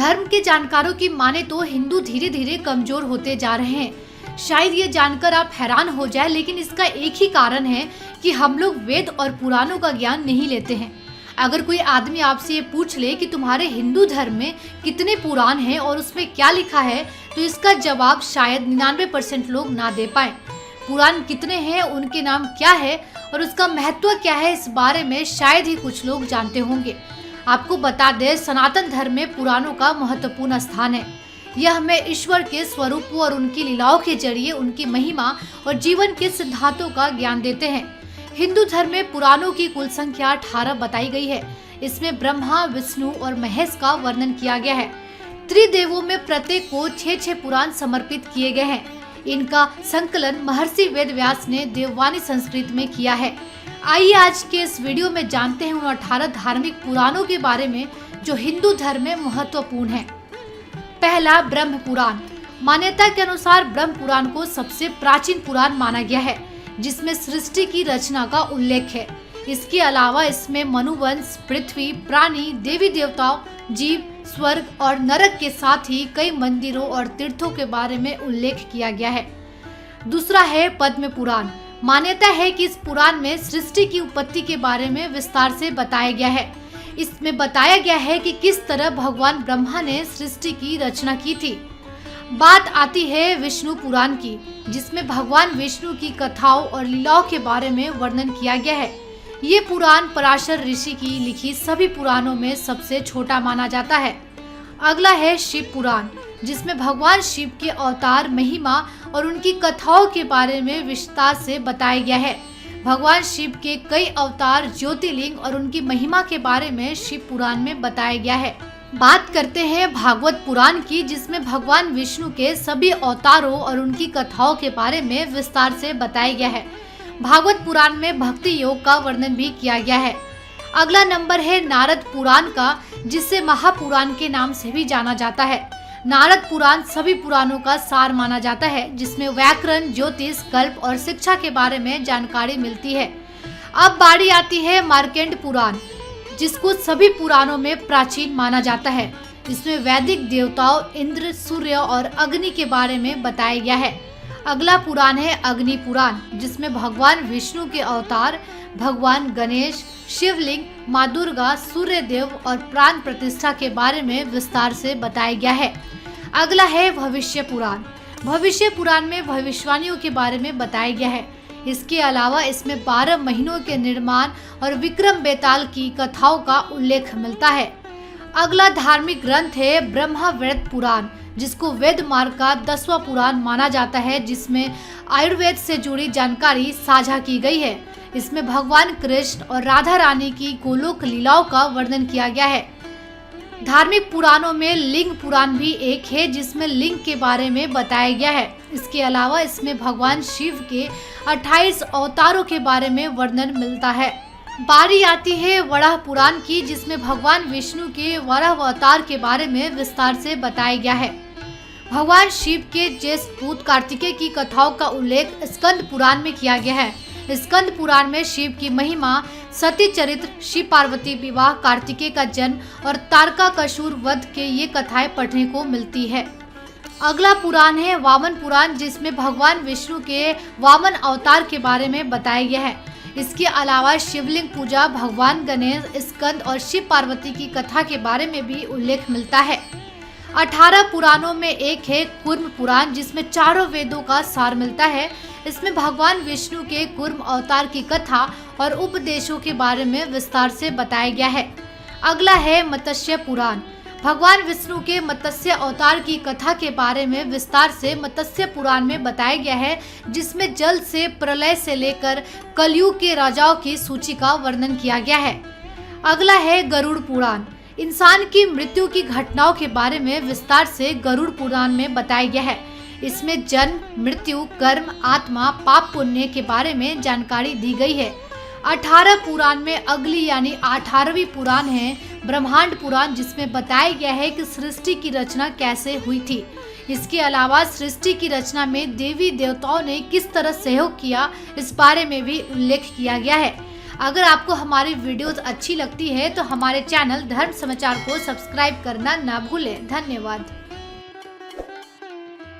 धर्म के जानकारों की माने तो हिंदू धीरे धीरे कमजोर होते जा रहे हैं। शायद ये जानकर आप हैरान हो जाए, लेकिन इसका एक ही कारण है कि हम लोग वेद और पुराणों का ज्ञान नहीं लेते हैं। अगर कोई आदमी आपसे ये पूछ ले कि तुम्हारे हिंदू धर्म में कितने पुराण हैं और उसमें क्या लिखा है, तो इसका जवाब शायद 99% लोग ना दे पाए। पुराण कितने हैं, उनके नाम क्या है और उसका महत्व क्या है, इस बारे में शायद ही कुछ लोग जानते होंगे। आपको बता दें, सनातन धर्म में पुराणों का महत्वपूर्ण स्थान है। यह हमें ईश्वर के स्वरूपों और उनकी लीलाओं के जरिए उनकी महिमा और जीवन के सिद्धांतों का ज्ञान देते हैं। हिंदू धर्म में पुराणों की कुल संख्या 18 बताई गई है। इसमें ब्रह्मा, विष्णु और महेश का वर्णन किया गया है। त्रिदेवों में प्रत्येक को 6 पुराण समर्पित किए गए हैं। इनका संकलन महर्षि वेदव्यास ने देववाणी संस्कृत में किया है। आइए आज के इस वीडियो में जानते हैं उन 18 धार्मिक पुराणों के बारे में जो हिंदू धर्म में महत्वपूर्ण है। पहला, ब्रह्म पुराण। मान्यता के अनुसार ब्रह्म पुराण को सबसे प्राचीन पुराण माना गया है, जिसमें सृष्टि की रचना का उल्लेख है। इसके अलावा इसमें मनुवंश, पृथ्वी, प्राणी, देवी देवताओं, जीव, स्वर्ग और नरक के साथ ही कई मंदिरों और तीर्थों के बारे में उल्लेख किया गया है। दूसरा है पद्म पुराण। मान्यता है कि इस पुराण में सृष्टि की उत्पत्ति के बारे में विस्तार से बताया गया है। इसमें बताया गया है कि किस तरह भगवान ब्रह्मा ने सृष्टि की रचना की थी। बात आती है विष्णु पुराण की, जिसमें भगवान विष्णु की कथाओं और लीलाओं के बारे में वर्णन किया गया है। ये पुराण पराशर ऋषि की लिखी सभी पुराणों में सबसे छोटा माना जाता है। अगला है शिव पुराण, जिसमें भगवान शिव के अवतार, महिमा और उनकी कथाओं के बारे में विस्तार से बताया गया है। भगवान शिव के कई अवतार, ज्योतिर्लिंग और उनकी महिमा के बारे में शिव पुराण में बताया गया है। बात करते हैं भागवत पुराण की, जिसमें भगवान विष्णु के सभी अवतारों और उनकी कथाओं के बारे में विस्तार से बताया गया है। भागवत पुराण में भक्ति योग का वर्णन भी किया गया है। अगला नंबर है नारद पुराण का, जिसे महापुराण के नाम से भी जाना जाता है। नारद पुराण सभी पुराणों का सार माना जाता है, जिसमें व्याकरण, ज्योतिष, कल्प और शिक्षा के बारे में जानकारी मिलती है। अब बारी आती है मार्कंड पुराण, जिसको सभी पुराणों में प्राचीन माना जाता है। इसमें वैदिक देवताओं, इंद्र, सूर्य और अग्नि के बारे में बताया गया है। अगला पुराण है अग्नि पुराण, जिसमें भगवान विष्णु के अवतार, भगवान गणेश, शिवलिंग, माँ दुर्गा, सूर्य देव और प्राण प्रतिष्ठा के बारे में विस्तार से बताया गया है। अगला है भविष्य पुराण। भविष्य पुराण में भविष्यवाणियों के बारे में बताया गया है। इसके अलावा इसमें 12 महीनों के निर्माण और विक्रम बेताल की कथाओं का उल्लेख मिलता है। अगला धार्मिक ग्रंथ है ब्रह्मा वेद पुराण, जिसको वेद मार्ग का 10वां पुराण माना जाता है, जिसमें आयुर्वेद से जुड़ी जानकारी साझा की गई है। इसमें भगवान कृष्ण और राधा रानी की गोलोक लीलाओं का वर्णन किया गया है। धार्मिक पुराणों में लिंग पुराण भी एक है, जिसमें लिंग के बारे में बताया गया है। इसके अलावा इसमें भगवान शिव के 28 अवतारों के बारे में वर्णन मिलता है। बारी आती है वराह पुराण की, जिसमें भगवान विष्णु के वराह अवतार के बारे में विस्तार से बताया गया है। भगवान शिव के ज्येष्ठ पुत्र कार्तिकेय की कथाओं का उल्लेख स्कंद पुराण में किया गया है। स्कंद पुराण में शिव की महिमा, सती चरित्र, शिव पार्वती विवाह, कार्तिकेय का जन्म और तारकासुर वध के ये कथाएं पढ़ने को मिलती है। अगला पुराण है वामन पुराण, जिसमें भगवान विष्णु के वामन अवतार के बारे में बताया गया है। इसके अलावा शिवलिंग पूजा, भगवान गणेश, स्कंद और शिव पार्वती की कथा के बारे में भी उल्लेख मिलता है। 18 पुराणों में एक है कूर्म पुराण, जिसमें चारों वेदों का सार मिलता है। इसमें भगवान विष्णु के कूर्म अवतार की कथा और उपदेशों के बारे में विस्तार से बताया गया है। अगला है मत्स्य पुराण। भगवान विष्णु के मत्स्य अवतार की कथा के बारे में विस्तार से मत्स्य पुराण में बताया गया है, जिसमें जल से प्रलय से लेकर कलयुग के राजाओं की सूची का वर्णन किया गया है। अगला है गरुड़ पुराण। इंसान की मृत्यु की घटनाओं के बारे में विस्तार से गरुड़ पुराण में बताया गया है। इसमें जन्म, मृत्यु, कर्म, आत्मा, पाप, पुण्य के बारे में जानकारी दी गई है। 18 पुराण में अगली यानी 18वीं पुराण है ब्रह्मांड पुराण, जिसमें बताया गया है कि सृष्टि की रचना कैसे हुई थी। इसके अलावा सृष्टि की रचना में देवी देवताओं ने किस तरह सहयोग किया, इस बारे में भी उल्लेख किया गया है। अगर आपको हमारी वीडियोस अच्छी लगती है तो हमारे चैनल धर्म समाचार को सब्सक्राइब करना ना भूलें। धन्यवाद।